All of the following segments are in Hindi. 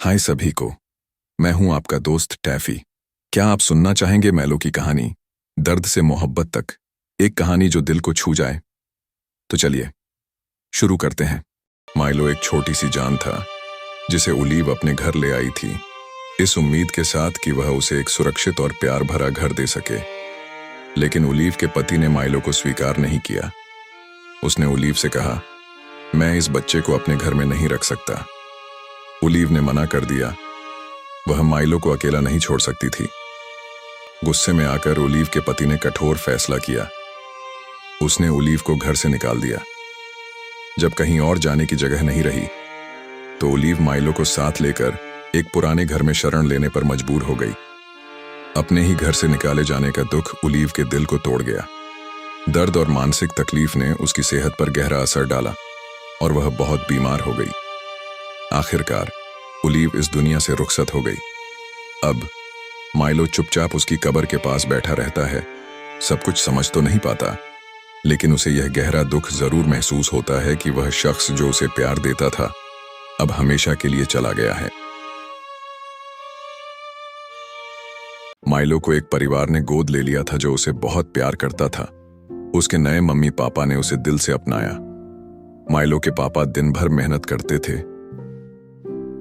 हाय सभी को। मैं हूं आपका दोस्त टैफी। क्या आप सुनना चाहेंगे मैलो की कहानी, दर्द से मोहब्बत तक, एक कहानी जो दिल को छू जाए? तो चलिए शुरू करते हैं। माइलो एक छोटी सी जान था जिसे ओलीव अपने घर ले आई थी, इस उम्मीद के साथ कि वह उसे एक सुरक्षित और प्यार भरा घर दे सके। लेकिन ओलीव के पति ने माइलो को स्वीकार नहीं किया। उसने ओलीव से कहा, मैं इस बच्चे को अपने घर में नहीं रख सकता। ओलीव ने मना कर दिया। वह माइलो को अकेला नहीं छोड़ सकती थी। गुस्से में आकर ओलीव के पति ने कठोर फैसला किया। उसने ओलीव को घर से निकाल दिया। जब कहीं और जाने की जगह नहीं रही तो ओलीव माइलो को साथ लेकर एक पुराने घर में शरण लेने पर मजबूर हो गई। अपने ही घर से निकाले जाने का दुख ओलीव के दिल को तोड़ गया। दर्द और मानसिक तकलीफ ने उसकी सेहत पर गहरा असर डाला और वह बहुत बीमार हो गई। आखिरकार ओलीव इस दुनिया से रुखसत हो गई। अब माइलो चुपचाप उसकी कब्र के पास बैठा रहता है। सब कुछ समझ तो नहीं पाता, लेकिन उसे यह गहरा दुख जरूर महसूस होता है कि वह शख्स जो उसे प्यार देता था अब हमेशा के लिए चला गया है। माइलो को एक परिवार ने गोद ले लिया था जो उसे बहुत प्यार करता था। उसके नए मम्मी पापा ने उसे दिल से अपनाया। माइलो के पापा दिन भर मेहनत करते थे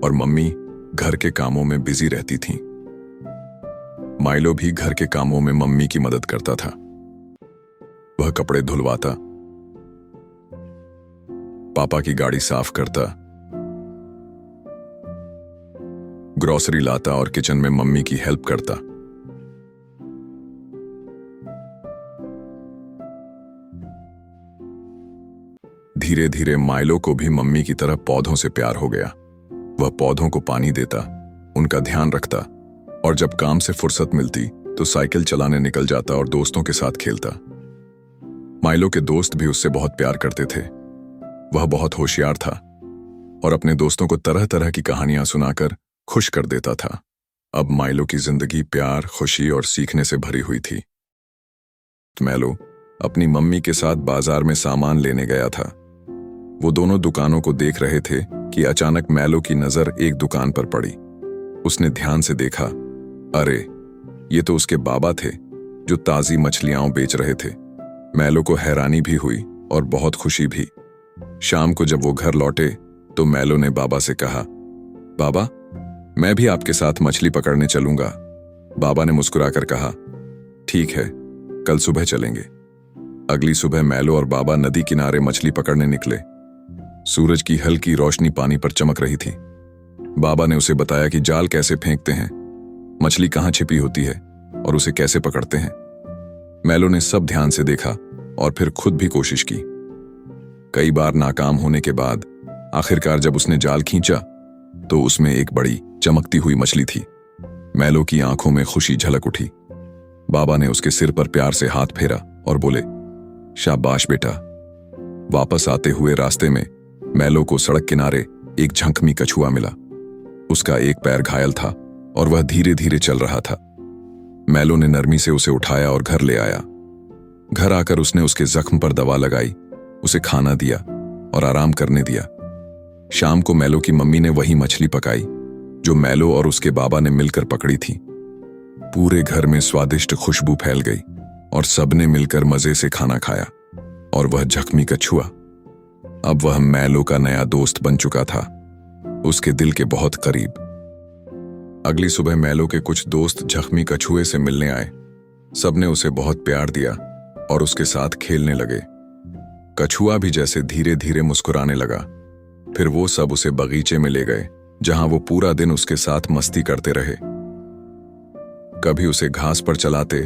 और मम्मी घर के कामों में बिजी रहती थीं। माइलो भी घर के कामों में मम्मी की मदद करता था। वह कपड़े धुलवाता, पापा की गाड़ी साफ करता, ग्रोसरी लाता और किचन में मम्मी की हेल्प करता। धीरे धीरे माइलो को भी मम्मी की तरह पौधों से प्यार हो गया। वह पौधों को पानी देता, उनका ध्यान रखता और जब काम से फुर्सत मिलती तो साइकिल चलाने निकल जाता और दोस्तों के साथ खेलता। माइलो के दोस्त भी उससे बहुत प्यार करते थे। वह बहुत होशियार था और अपने दोस्तों को तरह तरह की कहानियां सुनाकर खुश कर देता था। अब माइलो की जिंदगी प्यार, खुशी और सीखने से भरी हुई थी। माइलो अपनी मम्मी के साथ बाजार में सामान लेने गया था। वो दोनों दुकानों को देख रहे थे कि अचानक माइलो की नजर एक दुकान पर पड़ी। उसने ध्यान से देखा। अरे, ये तो उसके बाबा थे जो ताजी मछलियां बेच रहे थे। माइलो को हैरानी भी हुई और बहुत खुशी भी। शाम को जब वो घर लौटे तो माइलो ने बाबा से कहा, बाबा, मैं भी आपके साथ मछली पकड़ने चलूंगा। बाबा ने मुस्कुराकर कहा, ठीक है, कल सुबह चलेंगे। अगली सुबह माइलो और बाबा नदी किनारे मछली पकड़ने निकले। सूरज की हल्की रोशनी पानी पर चमक रही थी। बाबा ने उसे बताया कि जाल कैसे फेंकते हैं, मछली कहां छिपी होती है और उसे कैसे पकड़ते हैं। माइलो ने सब ध्यान से देखा और फिर खुद भी कोशिश की। कई बार नाकाम होने के बाद आखिरकार जब उसने जाल खींचा तो उसमें एक बड़ी चमकती हुई मछली थी। माइलो की आंखों में खुशी झलक उठी। बाबा ने उसके सिर पर प्यार से हाथ फेरा और बोले, शाबाश बेटा। वापस आते हुए रास्ते में माइलो को सड़क किनारे एक झंखमी कछुआ मिला। उसका एक पैर घायल था और वह धीरे धीरे चल रहा था। माइलो ने नरमी से उसे उठाया और घर ले आया। घर आकर उसने उसके जख्म पर दवा लगाई, उसे खाना दिया और आराम करने दिया। शाम को माइलो की मम्मी ने वही मछली पकाई जो माइलो और उसके बाबा ने मिलकर पकड़ी थी। पूरे घर में स्वादिष्ट खुशबू फैल गई और सबने मिलकर मजे से खाना खाया। और वह जख्मी कछुआ अब वह माइलो का नया दोस्त बन चुका था, उसके दिल के बहुत करीब। अगली सुबह माइलो के कुछ दोस्त जख्मी कछुए से मिलने आए। सबने उसे बहुत प्यार दिया और उसके साथ खेलने लगे। कछुआ भी जैसे धीरे धीरे मुस्कुराने लगा। फिर वो सब उसे बगीचे में ले गए जहां वो पूरा दिन उसके साथ मस्ती करते रहे। कभी उसे घास पर चलाते,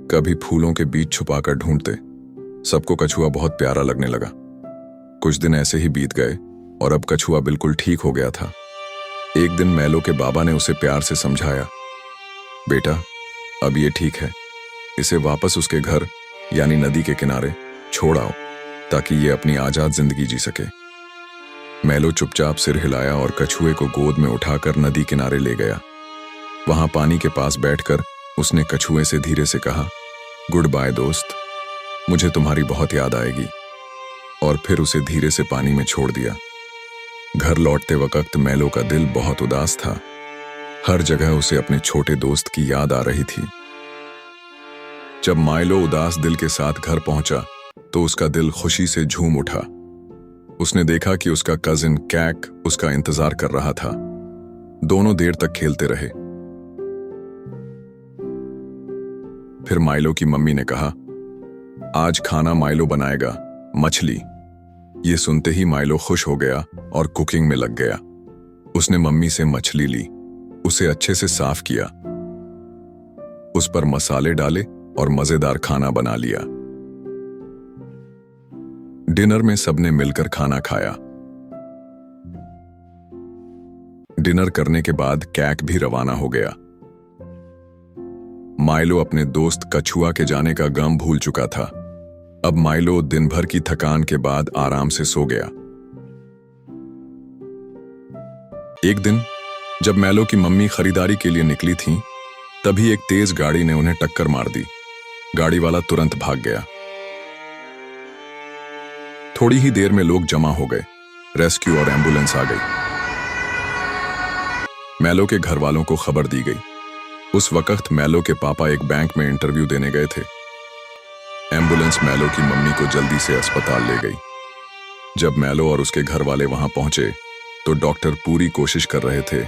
कभी फूलों के बीच छुपाकर ढूंढते। सबको कछुआ बहुत प्यारा लगने लगा। कुछ दिन ऐसे ही बीत गए और अब कछुआ बिल्कुल ठीक हो गया था। एक दिन माइलो के बाबा ने उसे प्यार से समझाया, बेटा, अब ये ठीक है, इसे वापस उसके घर यानी नदी के किनारे छोड़ आओ ताकि ये अपनी आजाद जिंदगी जी सके। माइलो चुपचाप सिर हिलाया और कछुए को गोद में उठाकर नदी किनारे ले गया। वहां पानी के पास बैठकर उसने कछुए से धीरे से कहा, गुड बाय दोस्त, मुझे तुम्हारी बहुत याद आएगी। और फिर उसे धीरे से पानी में छोड़ दिया। घर लौटते वक्त मैलो का दिल बहुत उदास था। हर जगह उसे अपने छोटे दोस्त की याद आ रही थी। जब माइलो उदास दिल के साथ घर पहुंचा तो उसका दिल खुशी से झूम उठा। उसने देखा कि उसका कजिन कैक उसका इंतजार कर रहा था। दोनों देर तक खेलते रहे। फिर माइलो की मम्मी ने कहा, आज खाना माइलो बनाएगा, मछली। ये सुनते ही माइलो खुश हो गया और कुकिंग में लग गया। उसने मम्मी से मछली ली, उसे अच्छे से साफ किया, उस पर मसाले डाले और मजेदार खाना बना लिया। डिनर में सबने मिलकर खाना खाया। डिनर करने के बाद कैक भी रवाना हो गया। माइलो अपने दोस्त कछुआ के जाने का गम भूल चुका था। अब माइलो दिन भर की थकान के बाद आराम से सो गया। एक दिन जब मैलो की मम्मी खरीदारी के लिए निकली थीं, तभी एक तेज गाड़ी ने उन्हें टक्कर मार दी। गाड़ी वाला तुरंत भाग गया। थोड़ी ही देर में लोग जमा हो गए। रेस्क्यू और एम्बुलेंस आ गई। मैलो के घर वालों को खबर दी गई। उस वक्त मैलो के पापा एक बैंक में इंटरव्यू देने गए थे। एम्बुलेंस मैलो की मम्मी को जल्दी से अस्पताल ले गई। जब मैलो और उसके घर वाले वहां पहुंचे तो डॉक्टर पूरी कोशिश कर रहे थे,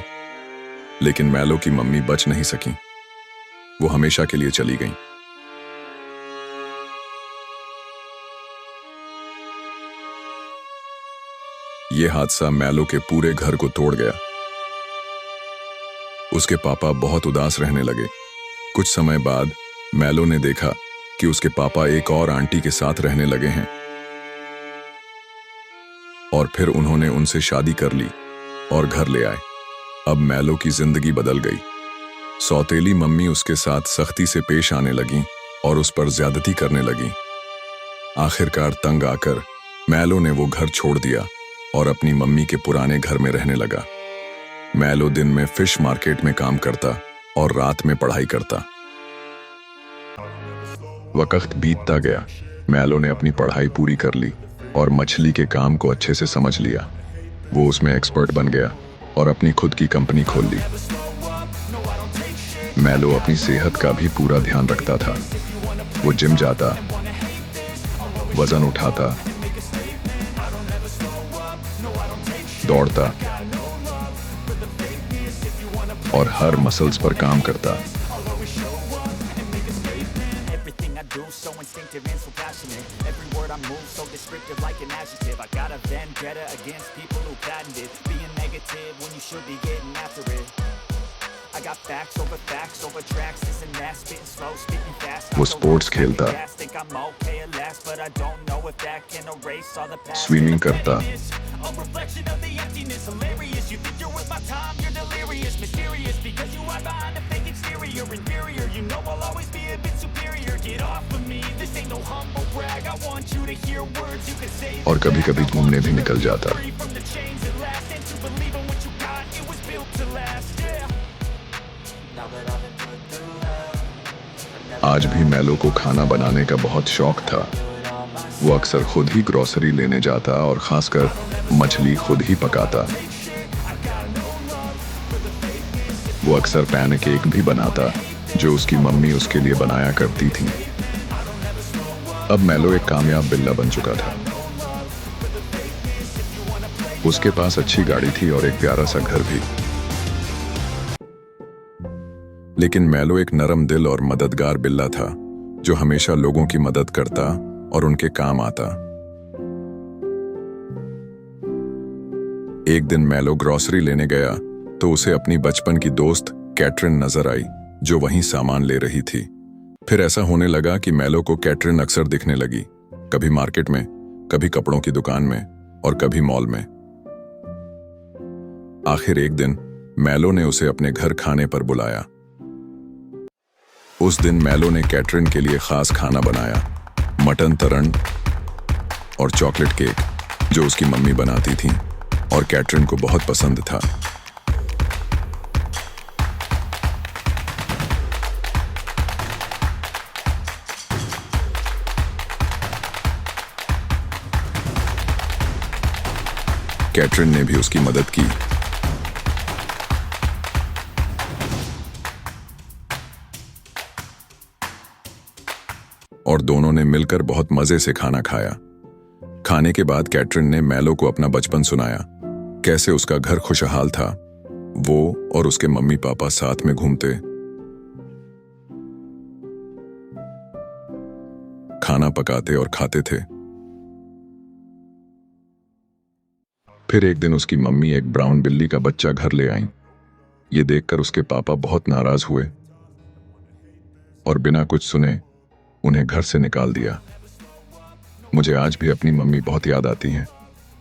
लेकिन मैलो की मम्मी बच नहीं सकी। वो हमेशा के लिए चली गई। यह हादसा मैलो के पूरे घर को तोड़ गया। उसके पापा बहुत उदास रहने लगे। कुछ समय बाद मैलो ने देखा कि उसके पापा एक और आंटी के साथ रहने लगे हैं और फिर उन्होंने उनसे शादी कर ली और घर ले आए। अब मैलो की जिंदगी बदल गई। सौतेली मम्मी उसके साथ सख्ती से पेश आने लगी और उस पर ज्यादती करने लगी। आखिरकार तंग आकर मैलो ने वो घर छोड़ दिया और अपनी मम्मी के पुराने घर में रहने लगा। मैलो दिन में फिश मार्केट में काम करता और रात में पढ़ाई करता। वक्त बीतता गया। मैलो ने अपनी पढ़ाई पूरी कर ली और मछली के काम को अच्छे से समझ लिया। वो उसमें एक्सपर्ट बन गया और अपनी खुद की कंपनी खोल ली। मैलो अपनी सेहत का भी पूरा ध्यान रखता था। वो जिम जाता, वजन उठाता, दौड़ता और हर मसल्स पर काम करता। वो स्पोर्ट्स खेलता, स्विमिंग करता, और कभी कभी घूमने भी निकल जाता। आज भी मैलो को खाना बनाने का बहुत शौक था। वो अक्सर खुद ही ग्रोसरी लेने जाता और खासकर मछली खुद ही पकाता। वो अक्सर पैनकेक भी बनाता जो उसकी मम्मी उसके लिए बनाया करती थी। अब मैलो एक कामयाब बिल्ला बन चुका था। उसके पास अच्छी गाड़ी थी और एक प्यारा सा घर भी। लेकिन मैलो एक नरम दिल और मददगार बिल्ला था जो हमेशा लोगों की मदद करता और उनके काम आता। एक दिन मैलो ग्रोसरी लेने गया तो उसे अपनी बचपन की दोस्त कैटरिन नजर आई जो वहीं सामान ले रही थी। फिर ऐसा होने लगा कि मैलो को कैटरिन अक्सर दिखने लगी, कभी मार्केट में, कभी कपड़ों की दुकान में और कभी मॉल में। आखिर एक दिन मैलो ने उसे अपने घर खाने पर बुलाया। उस दिन मैलो ने कैटरिन के लिए खास खाना बनाया, मटन तरण और चॉकलेट केक जो उसकी मम्मी बनाती थी और कैटरिन को बहुत पसंद था। कैटरीन ने भी उसकी मदद की। और दोनों ने मिलकर बहुत मजे से खाना खाया। खाने के बाद कैटरीन ने मैलो को अपना बचपन सुनाया, कैसे उसका घर खुशहाल था, वो और उसके मम्मी पापा साथ में घूमते, खाना पकाते और खाते थे। फिर एक दिन उसकी मम्मी एक ब्राउन बिल्ली का बच्चा घर ले आई। ये देखकर उसके पापा बहुत नाराज हुए और बिना कुछ सुने उन्हें घर से निकाल दिया। मुझे आज भी अपनी मम्मी बहुत याद आती है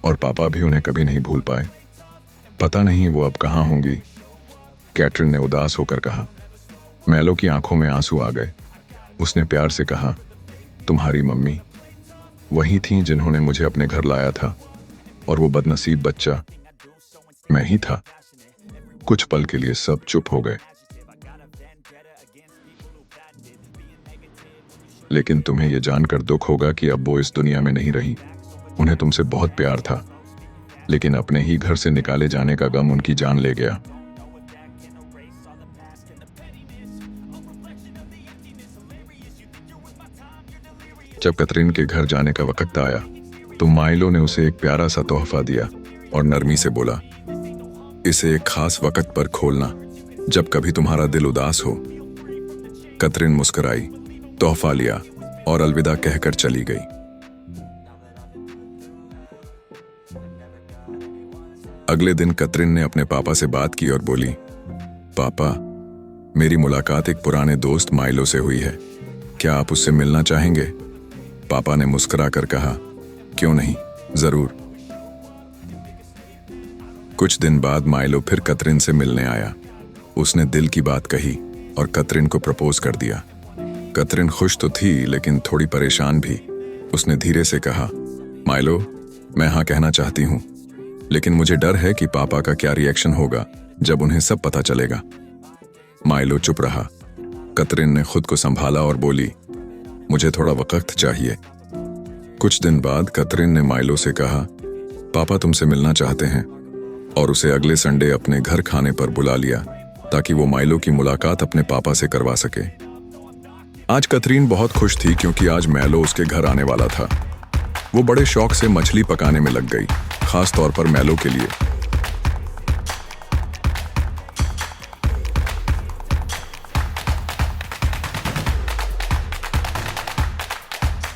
और पापा भी उन्हें कभी नहीं भूल पाए। पता नहीं वो अब कहाँ होंगी। कैटरीन ने उदास होकर कहा। मैलो की आंखों में आंसू आ गए। उसने प्यार से कहा, तुम्हारी मम्मी वही थी जिन्होंने मुझे अपने घर लाया था, और वो बदनसीब बच्चा मैं ही था। कुछ पल के लिए सब चुप हो गए। लेकिन तुम्हें यह जानकर दुख होगा कि अब वो इस दुनिया में नहीं रही। उन्हें तुमसे बहुत प्यार था, लेकिन अपने ही घर से निकाले जाने का गम उनकी जान ले गया। जब कैथरीन के घर जाने का वक्त आया तो माइलो ने उसे एक प्यारा सा तोहफा दिया और नरमी से बोला, इसे एक खास वक्त पर खोलना जब कभी तुम्हारा दिल उदास हो। कैथरीन मुस्कुराई, तोहफा लिया और अलविदा कहकर चली गई। अगले दिन कैथरीन ने अपने पापा से बात की और बोली, पापा, मेरी मुलाकात एक पुराने दोस्त माइलो से हुई है, क्या आप उससे मिलना चाहेंगे? पापा ने मुस्कुरा कर कहा, क्यों नहीं, जरूर। कुछ दिन बाद माइलो फिर कैथरीन से मिलने आया। उसने दिल की बात कही और कैथरीन को प्रपोज कर दिया। कैथरीन खुश तो थी लेकिन थोड़ी परेशान भी। उसने धीरे से कहा, माइलो, मैं हाँ कहना चाहती हूँ, लेकिन मुझे डर है कि पापा का क्या रिएक्शन होगा जब उन्हें सब पता चलेगा। माइलो चुप रहा। कैथरीन ने खुद को संभाला और बोली, मुझे थोड़ा वक्त चाहिए। कुछ दिन बाद कैथरीन ने माइलो से कहा, पापा तुमसे मिलना चाहते हैं, और उसे अगले संडे अपने घर खाने पर बुला लिया ताकि वो माइलो की मुलाकात अपने पापा से करवा सके। आज कैथरीन बहुत खुश थी क्योंकि आज मैलो उसके घर आने वाला था। वो बड़े शौक से मछली पकाने में लग गई, खास तौर पर मैलो के लिए।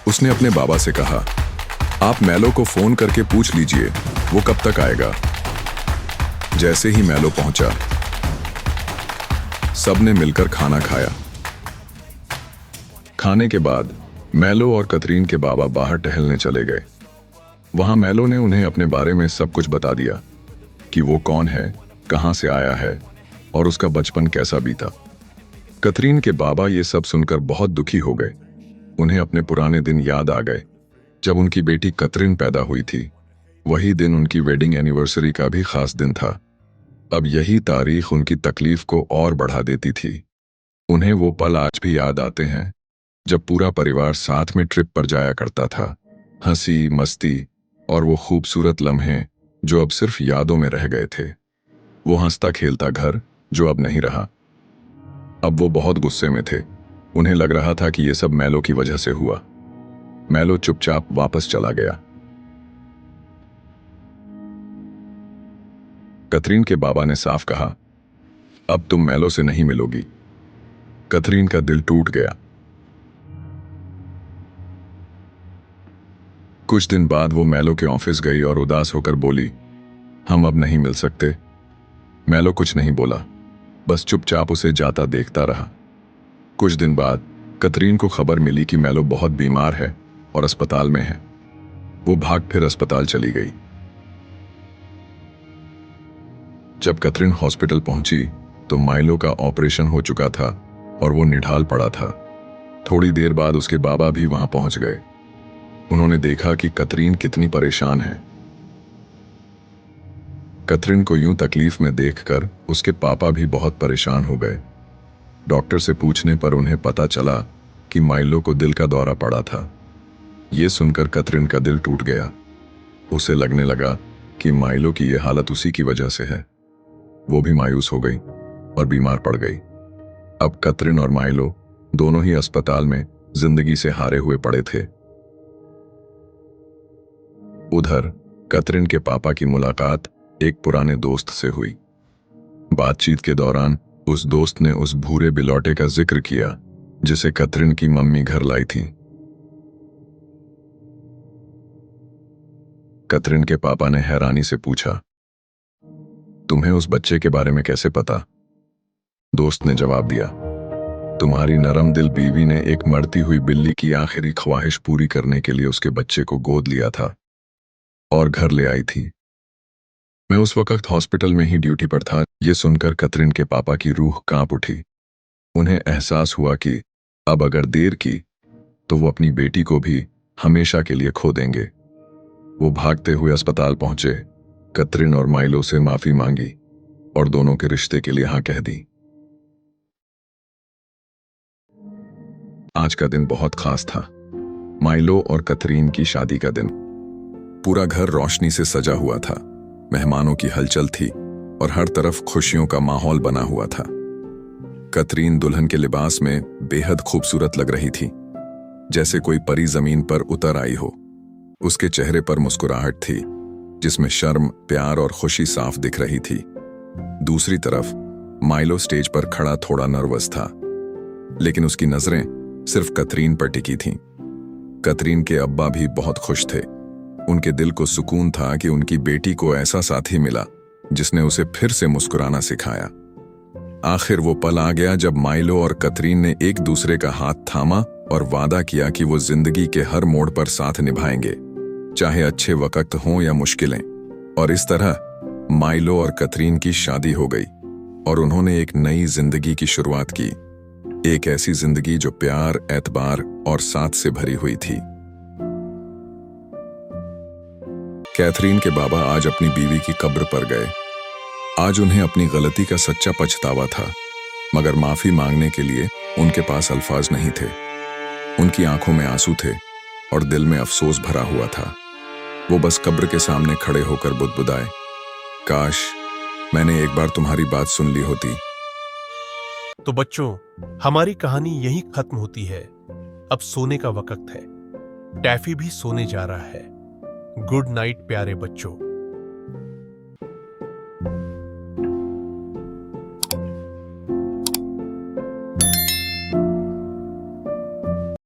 उसने अपने बाबा से कहा, आप मैलो को फोन करके पूछ लीजिए वो कब तक आएगा। जैसे ही मैलो पहुंचा, सबने मिलकर खाना खाया। खाने के बाद मैलो और कैथरीन के बाबा बाहर टहलने चले गए। वहां मैलो ने उन्हें अपने बारे में सब कुछ बता दिया कि वो कौन है, कहां से आया है और उसका बचपन कैसा बीता। कैथरीन के बाबा ये सब सुनकर बहुत दुखी हो गए। उन्हें अपने पुराने दिन याद आ गए जब उनकी बेटी कैथरीन पैदा हुई थी। वही दिन उनकी वेडिंग एनिवर्सरी का भी खास दिन था। अब यही तारीख उनकी तकलीफ को और बढ़ा देती थी। उन्हें वो पल आज भी याद आते हैं जब पूरा परिवार साथ में ट्रिप पर जाया करता था। हंसी, मस्ती और वो खूबसूरत लम्हे जो अब सिर्फ यादों में रह गए थे। वो हंसता खेलता घर जो अब नहीं रहा। अब वो बहुत गुस्से में थे। उन्हें लग रहा था कि ये सब मैलो की वजह से हुआ। मैलो चुपचाप वापस चला गया। कैथरीन के बाबा ने साफ कहा, अब तुम मैलो से नहीं मिलोगी। कैथरीन का दिल टूट गया। कुछ दिन बाद वो मैलो के ऑफिस गई और उदास होकर बोली, हम अब नहीं मिल सकते। मैलो कुछ नहीं बोला, बस चुपचाप उसे जाता देखता रहा। कुछ दिन बाद कैथरीन को खबर मिली कि मैलो बहुत बीमार है और अस्पताल में है। वो भाग फिर अस्पताल चली गई। जब कैथरीन हॉस्पिटल पहुंची तो माइलो का ऑपरेशन हो चुका था और वो निढाल पड़ा था। थोड़ी देर बाद उसके बाबा भी वहां पहुंच गए। उन्होंने देखा कि कैथरीन कितनी परेशान है। कैथरीन को यूं तकलीफ में देखकर उसके पापा भी बहुत परेशान हो गए। डॉक्टर से पूछने पर उन्हें पता चला कि माइलो को दिल का दौरा पड़ा था। ये सुनकर कैथरीन का दिल टूट गया। उसे लगने लगा कि माइलो की यह हालत उसी की वजह से है। वो भी मायूस हो गई और बीमार पड़ गई। अब कतरिन और माइलो दोनों ही अस्पताल में जिंदगी से हारे हुए पड़े थे। उधर कतरिन के पापा की मुलाकात एक पुराने दोस्त से हुई। बातचीत के दौरान उस दोस्त ने उस भूरे बिलौटे का जिक्र किया जिसे कतरिन की मम्मी घर लाई थी। कतरिन के पापा ने हैरानी से पूछा, तुम्हें उस बच्चे के बारे में कैसे पता? दोस्त ने जवाब दिया, तुम्हारी नरम दिल बीवी ने एक मरती हुई बिल्ली की आखिरी ख्वाहिश पूरी करने के लिए उसके बच्चे को गोद लिया था और घर ले आई थी। मैं उस वक्त हॉस्पिटल में ही ड्यूटी पर था। ये सुनकर कतरिन के पापा की रूह कांप उठी। उन्हें एहसास हुआ कि अब अगर देर की तो वो अपनी बेटी को भी हमेशा के लिए खो देंगे। वो भागते हुए अस्पताल पहुंचे, कतरिन और माइलो से माफी मांगी और दोनों के रिश्ते के लिए हाँ कह दी। आज का दिन बहुत खास था। माइलो और कतरीन की शादी का दिन। पूरा घर रोशनी से सजा हुआ था, मेहमानों की हलचल थी और हर तरफ खुशियों का माहौल बना हुआ था। कतरीन दुल्हन के लिबास में बेहद खूबसूरत लग रही थी, जैसे कोई परी जमीन पर उतर आई हो। उसके चेहरे पर मुस्कुराहट थी जिसमें शर्म, प्यार और खुशी साफ दिख रही थी। दूसरी तरफ माइलो स्टेज पर खड़ा थोड़ा नर्वस था, लेकिन उसकी नजरें सिर्फ कतरीन पर टिकी थीं। कतरीन के अब्बा भी बहुत खुश थे। उनके दिल को सुकून था कि उनकी बेटी को ऐसा साथी मिला जिसने उसे फिर से मुस्कुराना सिखाया। आखिर वो पल आ गया जब माइलो और कतरीन ने एक दूसरे का हाथ थामा और वादा किया कि वो जिंदगी के हर मोड़ पर साथ निभाएंगे, चाहे अच्छे वक्त हों या मुश्किलें। और इस तरह माइलो और कतरीन की शादी हो गई और उन्होंने एक नई जिंदगी की शुरुआत की। एक ऐसी जिंदगी जो प्यार, एतबार और साथ से भरी हुई थी। कैथरीन के बाबा आज अपनी बीवी की कब्र पर गए। आज उन्हें अपनी गलती का सच्चा पछतावा था, मगर माफी मांगने के लिए उनके पास अल्फाज नहीं थे। उनकी आंखों में आंसू थे और दिल में अफसोस भरा हुआ था। वो बस कब्र के सामने खड़े होकर बुदबुदाए, काश मैंने एक बार तुम्हारी बात सुन ली होती। तो बच्चों, हमारी कहानी यहीं खत्म होती है। अब सोने का वक्त है। टैफी भी सोने जा रहा है। गुड नाइट प्यारे बच्चों।